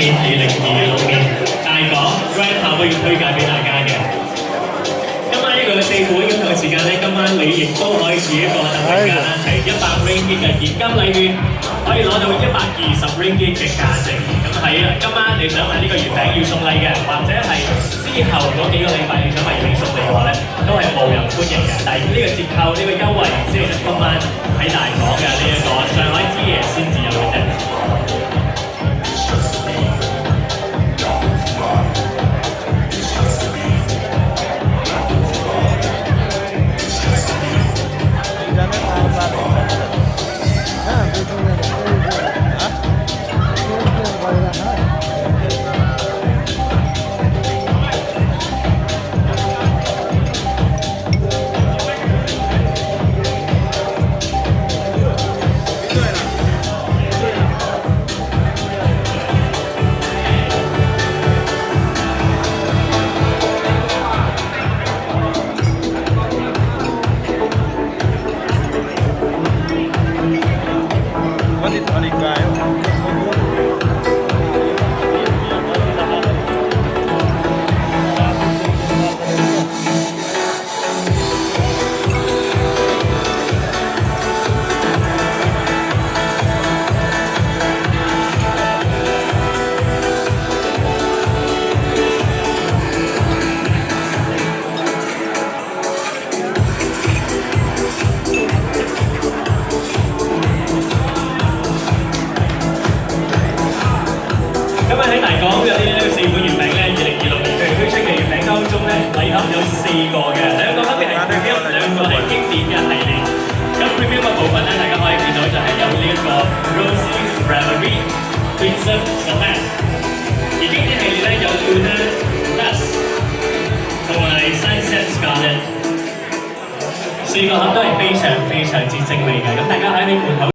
年2026年大港 Grand 夏威夷推介俾大家嘅。今晚呢個4款咁嘅時間咧，今晚你亦都可以試一個特惠價啦，係100 ringgit 嘅現金禮券，可以攞到120 ringgit 嘅價值。咁喺今晚你想買呢個月餅要送禮嘅，或者係之後嗰幾個禮拜你想買月餅送禮嘅話咧，都係無人歡迎嘅。但係呢個折扣呢個優惠，只係今晚喺大港嘅呢一個上海之夜先至有嘅啫。咁喺大港嘅呢4款月餅咧，2026年佢哋推出嘅月餅當中咧，禮盒有4個嘅，兩個分別係 premium， 兩個係經典嘅系列。咁 premium 嘅部分咧，大家可以見到就係有呢一個 Rosy Raspberry Princess Celeste， 而經典系列咧有 Luna Plus 同埋 Sunset Scarlet，4個盒都係非常之精美嘅。咁大家喺你門口